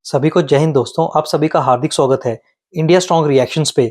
सभी को जय हिंद दोस्तों, आप सभी का हार्दिक स्वागत है इंडिया स्ट्रॉन्ग रिएक्शंस पे।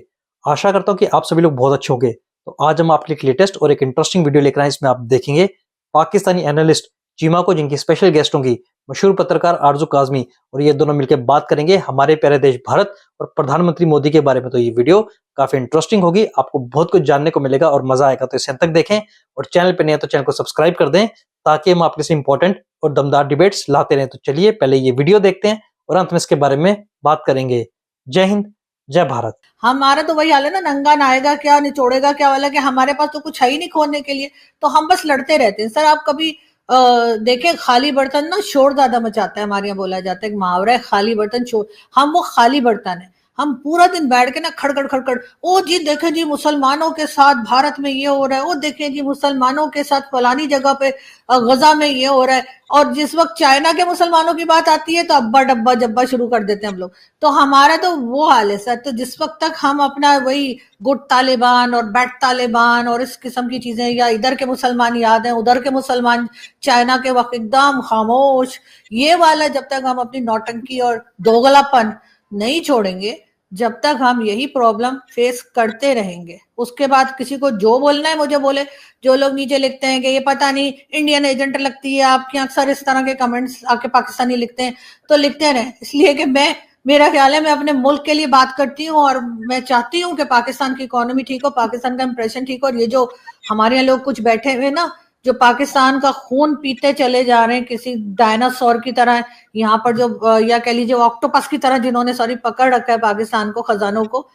आशा करता हूँ कि आप सभी लोग बहुत अच्छे होंगे। तो आज हम आपके लिए एक लेटेस्ट और एक इंटरेस्टिंग वीडियो लेकर आए। इसमें आप देखेंगे पाकिस्तानी एनालिस्ट चीमा को, जिनकी स्पेशल गेस्ट होंगी मशहूर पत्रकार आरजू काजमी, और ये दोनों मिलकर बात करेंगे हमारे प्यारे देश भारत और प्रधानमंत्री मोदी के बारे में। तो ये वीडियो काफी इंटरेस्टिंग होगी, आपको बहुत कुछ जानने को मिलेगा और मजा आएगा। तो इसे अंत तक देखें और चैनल पे नहीं है तो चैनल को सब्सक्राइब कर दें, ताकि हम आपके लिए इंपॉर्टेंट और दमदार डिबेट्स लाते रहें। तो चलिए पहले ये वीडियो देखते हैं और अंत में इसके बारे में बात करेंगे। जय हिंद, जय भारत। हमारा तो वही हाल है ना, नंगा नहाएगा क्या, निचोड़ेगा क्या वाला, कि हमारे पास तो कुछ है ही नहीं खोने के लिए, तो हम बस लड़ते रहते हैं। सर आप कभी देखे, खाली बर्तन ना शोर ज्यादा मचाता है। हमारे यहाँ बोला जाता है, एक मुहावरा है, खाली बर्तन शोर। हम वो खाली बर्तन है। हम पूरा दिन बैठ के ना खड़खड़ खड़खड़, ओ जी देखे जी मुसलमानों के साथ भारत में ये हो रहा है, ओ देखे जी मुसलमानों के साथ फलानी जगह पे गजा में ये हो रहा है। और जिस वक्त चाइना के मुसलमानों की बात आती है तो अब्बा डब्बा जब्बा शुरू कर देते हैं हम लोग। तो हमारा तो वो हाल है सर। तो जिस वक्त तक हम अपना वही गुट तालिबान और बैट तालिबान और इस किस्म की चीजें, या इधर के मुसलमान याद हैं उधर के मुसलमान चाइना के वक्त, एकदम खामोश, ये वाला जब तक हम अपनी नौटंकी और दोगलापन नहीं छोड़ेंगे, जब तक हम यही प्रॉब्लम फेस करते रहेंगे। उसके बाद किसी को जो बोलना है मुझे बोले। जो लोग नीचे लिखते हैं कि ये पता नहीं इंडियन एजेंट लगती है आपकी, अक्सर इस तरह के कमेंट्स आके पाकिस्तानी लिखते हैं, तो लिखते रहे। इसलिए कि मेरा ख्याल है मैं अपने मुल्क के लिए बात करती हूँ, और मैं चाहती हूँ कि पाकिस्तान की इकोनॉमी ठीक हो, पाकिस्तान का इंप्रेशन ठीक हो। और ये जो हमारे यहाँ लोग कुछ बैठे हुए ना, जो पाकिस्तान का खून पीते चले जा रहे हैं किसी डायनासोर की तरह, यहाँ पर जो या कह लीजिए ऑक्टोपस की तरह जिन्होंने सॉरी पकड़ रखा है पाकिस्तान को, खजानों को,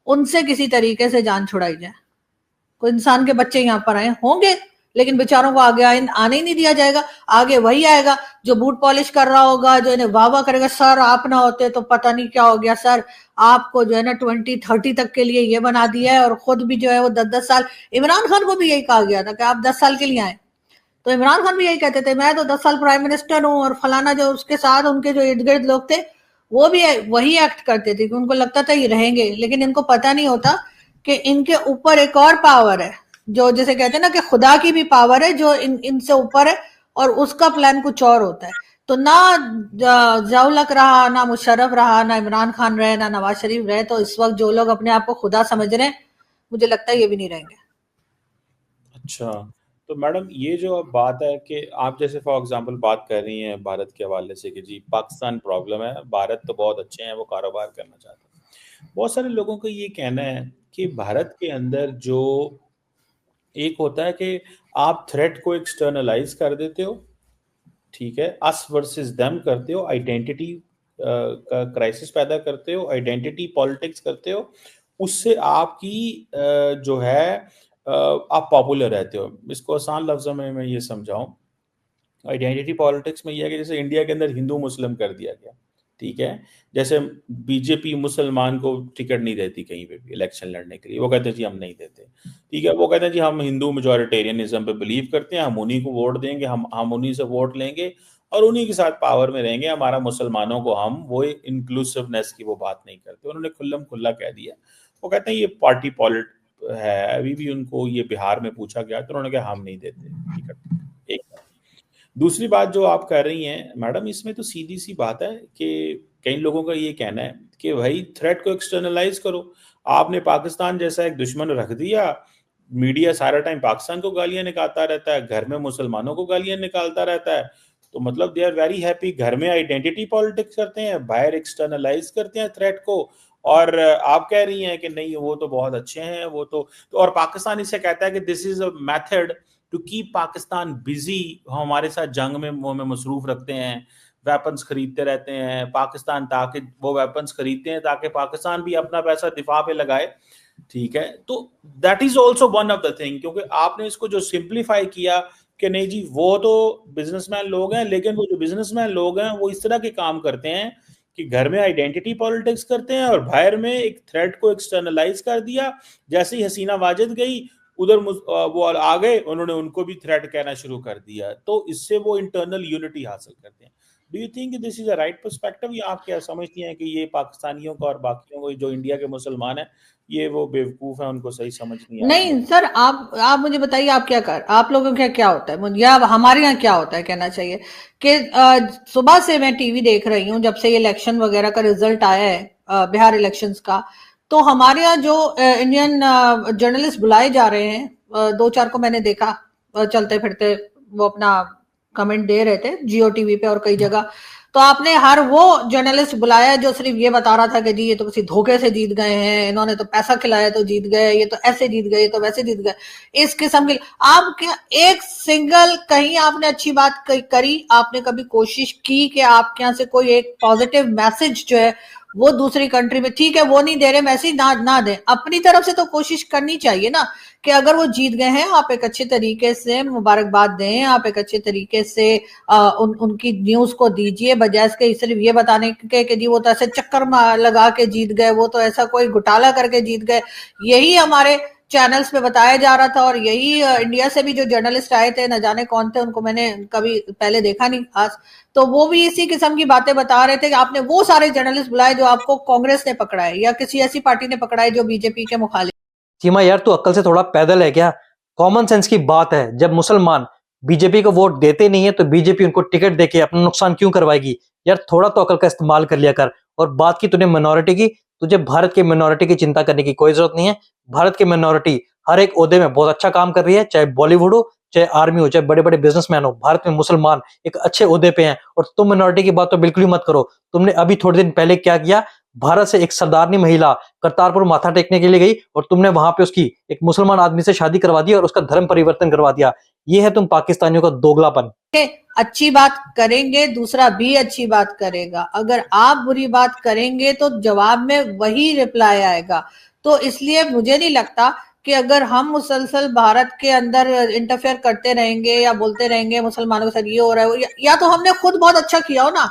उनसे किसी तरीके से जान छुड़ाई जाए। कोई इंसान के बच्चे यहाँ पर आए होंगे, लेकिन बेचारों को आगे आने ही नहीं दिया जाएगा। आगे वही आएगा जो बूट पॉलिश कर रहा होगा, जो इन्हें वाह वाह करेगा, सर आप ना होते तो पता नहीं क्या हो गया सर, आपको जो है ना 2030 तक के लिए ये बना दिया है। और खुद भी जो है वो 10-10 साल, इमरान खान को भी यही कहा गया था कि आप 10 साल के लिए आए। तो इमरान खान भी यही कहते थे, मैं तो 10 साल प्राइम मिनिस्टर हूँ, और फलाना जो उसके साथ उनके जो इर्द गिर्द लोग थे वो भी वही एक्ट करते थे कि उनको लगता था ये रहेंगे। लेकिन इनको पता नहीं होता कि इनके ऊपर एक और पावर है, जो जैसे कहते हैं ना कि खुदा की भी पावर है जो इनसे ऊपर है, और उसका प्लान कुछ और होता है। तो ना जौलक रहा, ना मुशर्रफ रहा, ना इमरान खान रहे, ना नवाज शरीफ रहे, तो इस वक्त जो लोग अपने आप को खुदा समझ रहे हैं, मुझे लगता है ये भी नहीं रहेंगे। अच्छा, तो मैडम ये जो अब बात है कि आप जैसे फॉर एग्जांपल बात कर रही हैं भारत के हवाले से कि जी पाकिस्तान प्रॉब्लम है, भारत तो बहुत अच्छे हैं, वो कारोबार करना चाहते हैं। बहुत सारे लोगों का ये कहना है कि भारत के अंदर जो एक होता है कि आप थ्रेट को एक्सटर्नलाइज कर देते हो, ठीक है, अस वर्सेस देम करते हो, आइडेंटिटी का क्राइसिस पैदा करते हो, आइडेंटिटी पॉलिटिक्स करते हो, उससे आपकी जो है आप पॉपुलर रहते हो। इसको आसान लफ्जों में मैं ये समझाऊं, आइडेंटिटी पॉलिटिक्स में यह है कि जैसे इंडिया के अंदर हिंदू मुस्लिम कर दिया गया, ठीक है। जैसे बीजेपी मुसलमान को टिकट नहीं देती कहीं पे भी इलेक्शन लड़ने के लिए, वो कहते हैं जी हम नहीं देते, ठीक है। वो कहते हैं जी हम हिंदू मेजोरिटेरियनिज्म पे बिलीव करते हैं, हम उन्हीं को वोट देंगे, हम उन्हीं से वोट लेंगे और उन्हीं के साथ पावर में रहेंगे, हमारा मुसलमानों को हम वो इंक्लूसिवनेस की वो बात नहीं करते। उन्होंने खुल्लम खुल्ला कह दिया। वो कहते हैं ये पार्टी पॉलिट है। अभी भी उनको ये बिहार में पूछा गया तो उन्होंने कहा हम नहीं देते टिकट। एक दूसरी बात जो आप कर रही हैं मैडम, इसमें तो सीधी सी बात है कि कई लोगों का ये कहना है कि भाई थ्रेट को एक्सटर्नलाइज करो। आपने पाकिस्तान जैसा एक दुश्मन रख दिया, मीडिया सारा टाइम पाकिस्तान को गालियां निकालता रहता है, घर में मुसलमानों को गालियां निकालता रहता है, तो मतलब दे आर वेरी हैप्पी। घर में आइडेंटिटी पॉलिटिक्स करते हैं, बाहर एक्सटर्नलाइज करते हैं थ्रेट को। और आप कह रही हैं कि नहीं वो तो बहुत अच्छे हैं, वो तो और पाकिस्तान इसे कहता है कि this is a method to keep Pakistan busy. हमारे साथ जंग में वो में मसरूफ रखते हैं, वेपन्स खरीदते रहते हैं पाकिस्तान, ताकि वो वेपन्स खरीदते हैं ताकि पाकिस्तान भी अपना पैसा दिफा पे लगाए, ठीक है। तो that is also one of the thing, क्योंकि आपने इसको जो सिंप्लीफाई किया कि नहीं जी वो तो बिजनेसमैन लोग हैं, लेकिन वो जो बिजनेसमैन लोग हैं वो इस तरह के काम करते हैं कि घर में आइडेंटिटी पॉलिटिक्स करते हैं और बाहर में एक थ्रेट को एक्सटर्नलाइज कर दिया। जैसे ही हसीना वाजिद गई उधर वो आ गए, उन्होंने उनको भी थ्रेट कहना शुरू कर दिया, तो इससे वो इंटरनल यूनिटी हासिल करते हैं। Do you think this is a right perspective, या आप क्या समझती हैं कि ये पाकिस्तानियों का और बाकियों को, जो इंडिया के मुसलमान हैं, ये वो बेवकूफ हैं, उनको सही समझ नहीं आ रही है? नहीं सर, आप मुझे बताइए, आप क्या कर, आप लोगों के क्या होता है मुझे, या हमारे यहाँ क्या होता है कहना चाहिए कि सुबह से मैं टीवी देख रही हूँ, जब से ये इलेक्शन वगैरह का रिजल्ट आया है, बिहार इलेक्शंस का, तो हमारे यहाँ जो इंडियन जर्नलिस्ट बुलाए जा रहे हैं, दो चार को मैंने देखा, चलते फिरते वो अपना कमेंट दे रहे थे जियो टीवी पे और कई जगह। तो आपने हर वो जर्नलिस्ट बुलाया जो सिर्फ ये बता रहा था कि जी ये तो किसी धोखे से जीत गए हैं, इन्होंने तो पैसा खिलाया तो जीत गए, ये तो ऐसे जीत गए, ये तो वैसे जीत गए, इस किस्म की। आप क्या एक सिंगल कहीं आपने अच्छी बात करी? आपने कभी कोशिश की कि आपके यहाँ से कोई एक पॉजिटिव मैसेज जो है वो दूसरी कंट्री में, ठीक है वो नहीं दे रहे मैसेज, ना दें, अपनी तरफ से तो कोशिश करनी चाहिए ना, कि अगर वो जीत गए हैं आप एक अच्छे तरीके से मुबारकबाद दें, आप एक अच्छे तरीके से उनकी न्यूज को दीजिए, बजाय इसके सिर्फ ये बताने के कि जी वो तो ऐसे चक्कर लगा के जीत गए, वो तो ऐसा कोई घोटाला करके जीत गए। यही हमारे चैनल्स पे बताया जा रहा था, और यही इंडिया से भी जो जर्नलिस्ट आए थे, न जाने कौन थे, उनको मैंने कभी पहले देखा नहीं खास, तो वो भी इसी किस्म की बातें बता रहे थे कि आपने वो सारे जर्नलिस्ट बुलाए जो आपको कांग्रेस ने पकड़ा है या किसी ऐसी पार्टी ने पकड़ा है जो बीजेपी के मुखालिफ। सीमा यार, तू अक्ल से थोड़ा पैदल है क्या? कॉमन सेंस की बात है, जब मुसलमान बीजेपी को वोट देते नहीं है तो बीजेपी उनको टिकट देके अपना नुकसान क्यों करवाएगी? यार थोड़ा तो अकल का इस्तेमाल कर लिया कर। और बात की तूने मिनोरिटी की, तुझे भारत की मिनोरिटी की चिंता करने की कोई जरूरत नहीं है। भारत की मिनोरिटी हर एक ओहदे में बहुत अच्छा काम कर रही है, चाहे बॉलीवुड हो, चाहे आर्मी हो, चाहे बड़े बड़े बिजनेसमैन हो। भारत में मुसलमान एक अच्छे ओहदे पे हैं, और तुम मिनोरिटी की बात तो बिल्कुल ही मत करो। तुमने अभी थोड़े दिन पहले क्या किया, भारत से एक सरदारनी महिला करतारपुर माथा टेकने के लिए गई और तुमने वहां पे उसकी एक मुसलमान आदमी से शादी करवा दी और उसका धर्म परिवर्तन करवा दिया। ये है तुम पाकिस्तानियों का दोगलापन। अच्छी बात करेंगे दूसरा भी अच्छी बात करेगा, अगर आप बुरी बात करेंगे तो जवाब में वही रिप्लाई आएगा। तो इसलिए मुझे नहीं लगता कि अगर हम मुसलसल भारत के अंदर इंटरफेयर करते रहेंगे या बोलते रहेंगे मुसलमानों के साथ ये हो रहा है, या तो हमने खुद बहुत अच्छा किया हो ना,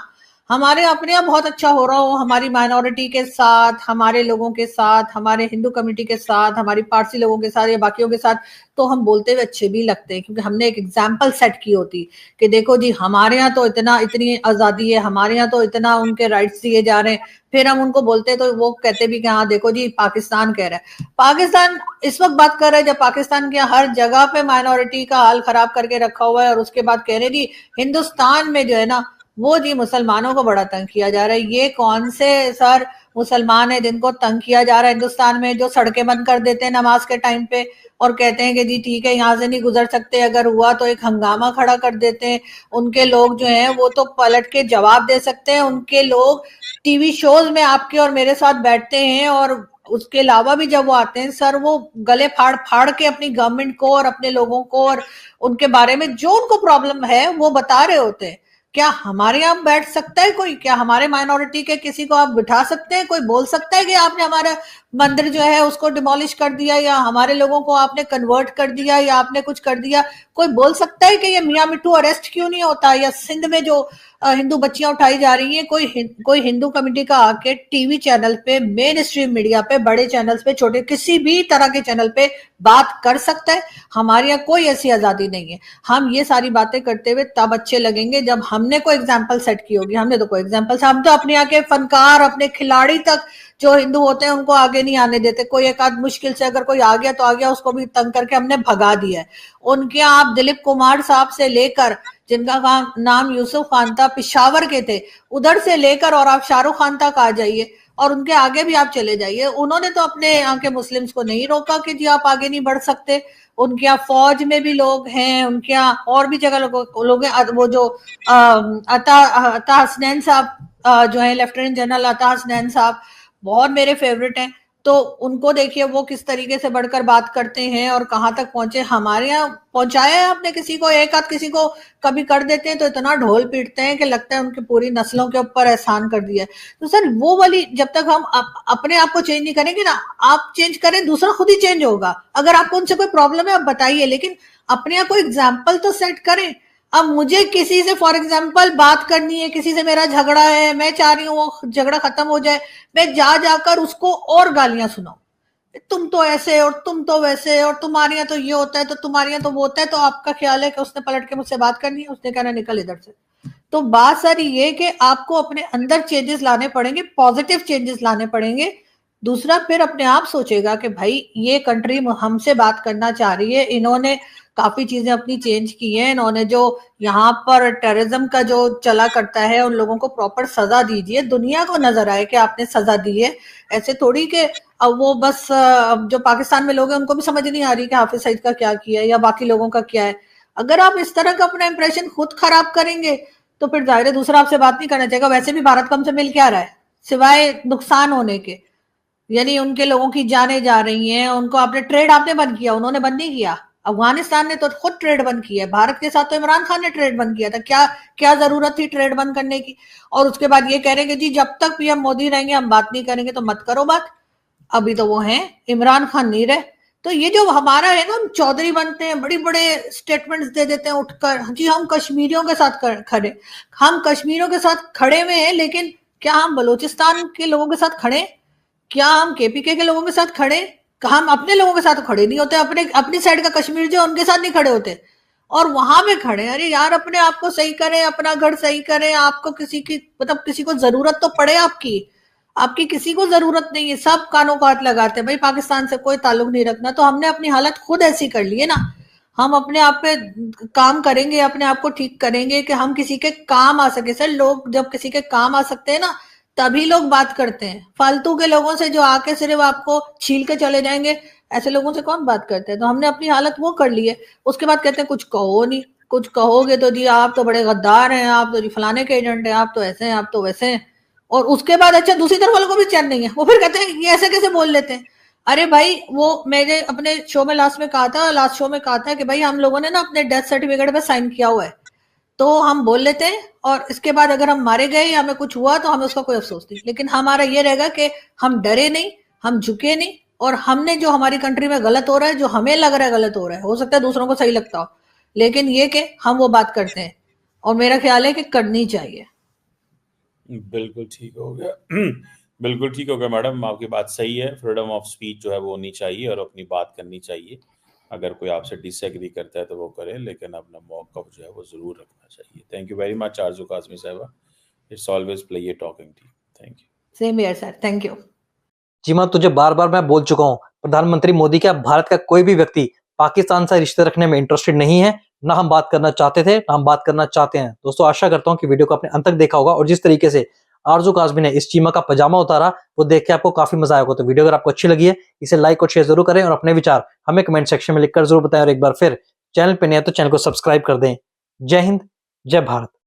हमारे अपने यहाँ बहुत अच्छा हो रहा हो, हमारी माइनॉरिटी के साथ, हमारे लोगों के साथ, हमारे हिंदू कम्युनिटी के साथ, हमारी पारसी लोगों के साथ या बाकियों के साथ, तो हम बोलते हुए अच्छे भी लगते हैं, क्योंकि हमने एक एग्जाम्पल सेट की होती कि देखो जी हमारे यहाँ तो इतनी आजादी है, हमारे यहाँ तो इतना उनके राइट्स दिए जा रहे हैं। फिर हम उनको बोलते तो वो कहते भी कि हाँ देखो जी पाकिस्तान कह रहा है। पाकिस्तान इस वक्त बात कर रहा है जब पाकिस्तान के हर जगह पे माइनॉरिटी का हाल खराब करके रखा हुआ है, और उसके बाद कह रहे जी हिंदुस्तान में जो है ना वो जी मुसलमानों को बड़ा तंग किया जा रहा है। ये कौन से सर मुसलमान है जिनको तंग किया जा रहा है हिंदुस्तान में, जो सड़कें बंद कर देते हैं नमाज के टाइम पे और कहते हैं कि जी ठीक है यहाँ से नहीं गुजर सकते, अगर हुआ तो एक हंगामा खड़ा कर देते हैं। उनके लोग जो हैं वो तो पलट के जवाब दे सकते हैं, उनके लोग टीवी शोज में आपके और मेरे साथ बैठते हैं, और उसके अलावा भी जब वो आते हैं सर वो गले फाड़ फाड़ के अपनी गवर्नमेंट को और अपने लोगों को और उनके बारे में जो उनको प्रॉब्लम है वो बता रहे होते हैं। क्या हमारे यहाँ बैठ सकता है कोई? क्या हमारे माइनॉरिटी के किसी को आप बिठा सकते हैं? कोई बोल सकता है कि आपने हमारा मंदिर जो है उसको डिमोलिश कर दिया, या हमारे लोगों को आपने कन्वर्ट कर दिया, या आपने कुछ कर दिया? कोई बोल सकता है कि ये मियां मिट्टू अरेस्ट क्यों नहीं होता? या सिंध में जो हिंदू बच्चियां उठाई जा रही हैं, कोई हिंदू कम्युनिटी का आके टीवी चैनल पे, मेन स्ट्रीम मीडिया पे, बड़े चैनल्स पे, छोटे किसी भी तरह के चैनल पे बात कर सकता है? हमारे यहाँ कोई ऐसी आजादी नहीं है। हम ये सारी बातें करते हुए तब अच्छे लगेंगे जब हमने कोई एग्जाम्पल सेट की होगी। हमने तो कोई एग्जाम्पल, हम तो अपने यहाँ के फनकार, अपने खिलाड़ी तक जो हिंदू होते हैं उनको आगे नहीं आने देते। कोई एक आध मुश्किल से अगर कोई आ गया तो आ गया, उसको भी तंग करके हमने भगा दिया है। उनके आप दिलीप कुमार साहब से लेकर, जिनका नाम यूसुफ खान था, पिशावर के थे, उधर से लेकर और आप शाहरुख खान तक आ जाइए और उनके आगे भी आप चले जाइए, उन्होंने तो अपने यहाँ के मुस्लिम्स को नहीं रोका कि जी आप आगे नहीं बढ़ सकते। उनके यहाँ फौज में भी लोग हैं, उनके यहाँ और भी जगह लोग हैं। वो जो अता हसनैन साहब जो है, लेफ्टिनेंट जनरल अता हसनैन साहब बहुत मेरे फेवरेट हैं। तो उनको देखिए वो किस तरीके से बढ़कर बात करते हैं और कहाँ तक पहुंचे। हमारे यहाँ पहुंचाया है आपने किसी को, एक आध किसी को कभी कर देते हैं तो इतना ढोल पीटते हैं कि लगता है उनकी पूरी नस्लों के ऊपर एहसान कर दिया है। तो सर वो वाली जब तक हम अपने आप को चेंज नहीं करेंगे ना, आप चेंज करें दूसरा खुद ही चेंज होगा। अगर आपको उनसे कोई प्रॉब्लम है आप बताइए, लेकिन अपने आप को एग्जाम्पल तो सेट करें। अब मुझे किसी से फॉर एग्जाम्पल बात करनी है, किसी से मेरा झगड़ा है, मैं चाह रही हूँ वो झगड़ा खत्म हो जाए, मैं जाकर उसको और गालियां सुनाऊं, तुम तो ऐसे और तुम तो वैसे और तुम्हारे यहाँ तो ये होता है तो तुम्हारे यहाँ तो वो होता है, तो आपका ख्याल है कि उसने पलट के मुझसे बात करनी है? उसने कहना निकल इधर से। तो बात सारी ये कि आपको अपने अंदर चेंजेस लाने पड़ेंगे, पॉजिटिव चेंजेस लाने पड़ेंगे। दूसरा फिर अपने आप सोचेगा कि भाई ये कंट्री हमसे बात करना चाह रही है, इन्होंने काफी चीजें अपनी चेंज की हैं, इन्होंने जो यहाँ पर टेररिज्म का जो चला करता है उन लोगों को प्रॉपर सजा दीजिए, दुनिया को नजर आए कि आपने सजा दी है। ऐसे थोड़ी कि अब वो बस जो पाकिस्तान में लोग हैं उनको भी समझ नहीं आ रही कि हाफिज सईद का क्या किया है या बाकी लोगों का क्या है। अगर आप इस तरह का अपना इंप्रेशन खुद खराब करेंगे तो फिर जाहिर है दूसरा आपसे बात नहीं करना चाहेगा। वैसे भी भारत को हमसे मिल क्या रहा है सिवाय नुकसान होने के, यानी उनके लोगों की जाने जा रही हैं, उनको आपने ट्रेड आपने बंद किया, उन्होंने बंद नहीं किया। अफगानिस्तान ने तो खुद ट्रेड बंद किया है, भारत के साथ तो इमरान खान ने ट्रेड बंद किया था। क्या क्या जरूरत थी ट्रेड बंद करने की? और उसके बाद ये कह रहे हैं कि जी जब तक पीएम मोदी रहेंगे हम बात नहीं करेंगे, तो मत करो बात। अभी तो वो हैं, इमरान खान नहीं रहे। तो ये जो हमारा है ना, हम चौधरी बनते हैं, बड़ी बड़े स्टेटमेंट्स दे देते हैं उठकर, जी हम कश्मीरियों के साथ खड़े, हम कश्मीरियों के साथ खड़े हुए हैं, लेकिन क्या हम बलूचिस्तान के लोगों के साथ खड़े? क्या हम केपीके के लोगों के साथ खड़े? हम अपने लोगों के साथ खड़े नहीं होते, अपने अपनी साइड का कश्मीर जो उनके साथ नहीं खड़े होते, और वहां पे खड़े। अरे यार अपने आप को सही करें, अपना घर सही करें। आपको किसी की मतलब किसी को जरूरत तो पड़े, आपकी किसी को जरूरत नहीं है, सब कानों को हाथ लगाते हैं भाई पाकिस्तान से कोई ताल्लुक नहीं रखना। तो हमने अपनी हालत खुद ऐसी कर ली है ना, हम अपने आप पे काम करेंगे, अपने आप को ठीक करेंगे कि हम किसी के काम आ सके। सर लोग जब किसी के काम आ सकते हैं ना तभी लोग बात करते हैं। फालतू के लोगों से जो आके सिर्फ आपको छील के चले जाएंगे, ऐसे लोगों से कौन बात करते हैं? तो हमने अपनी हालत वो कर ली है। उसके बाद कहते हैं कुछ कहो नहीं, कुछ कहोगे तो जी आप तो बड़े गद्दार हैं, आप तो जी फलाने के एजेंट हैं, आप तो ऐसे हैं, आप तो वैसे हैं। और उसके बाद अच्छा दूसरी तरफ वालों को भी चैन नहीं है, वो फिर कहते हैं ये ऐसे कैसे बोल लेते हैं। अरे भाई वो मैंने अपने शो में लास्ट शो में कहा था कि भाई हम लोगों ने ना अपने डेथ सर्टिफिकेट पे साइन किया हुआ है, तो हम बोल लेते हैं और इसके बाद अगर हम मारे गए या हमें कुछ हुआ तो हमें उसका कोई अफसोस नहीं। लेकिन हमारा ये रहेगा कि हम डरे नहीं, हम झुके नहीं, और हमने जो हमारी कंट्री में गलत हो रहा है, जो हमें लग रहा है गलत हो रहा है, हो सकता है दूसरों को सही लगता हो, लेकिन ये कि हम वो बात करते हैं, और मेरा ख्याल है कि करनी चाहिए। बिल्कुल ठीक हो गया। बिल्कुल ठीक हो गया मैडम, आपकी बात सही है। फ्रीडम ऑफ स्पीच जो है वो होनी चाहिए और अपनी बात करनी चाहिए। अगर कोई आपसे डिसएग्री करता है तो वो करे, लेकिन अपना मौक़िफ़ जो है वो ज़रूर रखना चाहिए। Thank you very much Arzoo Kazmi sahiba. It's always pleasure talking to you. Thank you. Same here sir, thank you. जी मां, तुझे बार-बार मैं बोल चुका हूँ, प्रधानमंत्री मोदी क्या भारत का कोई भी व्यक्ति पाकिस्तान से रिश्ते रखने में इंटरेस्टेड नहीं है। ना हम बात करना चाहते थे, ना हम बात करना चाहते हैं। दोस्तों आशा करता हूँ कि वीडियो को आपने अंत तक देखा होगा, और जिस तरीके से आरज़ू काज़मी ने इस चीमा का पजामा उतारा वो देख के आपको काफी मजा आया होगा। तो वीडियो अगर आपको अच्छी लगी है इसे लाइक और शेयर जरूर करें, और अपने विचार हमें कमेंट सेक्शन में लिखकर जरूर बताएं। और एक बार फिर चैनल पे नए हैं तो चैनल को सब्सक्राइब कर दें। जय हिंद, जय भारत।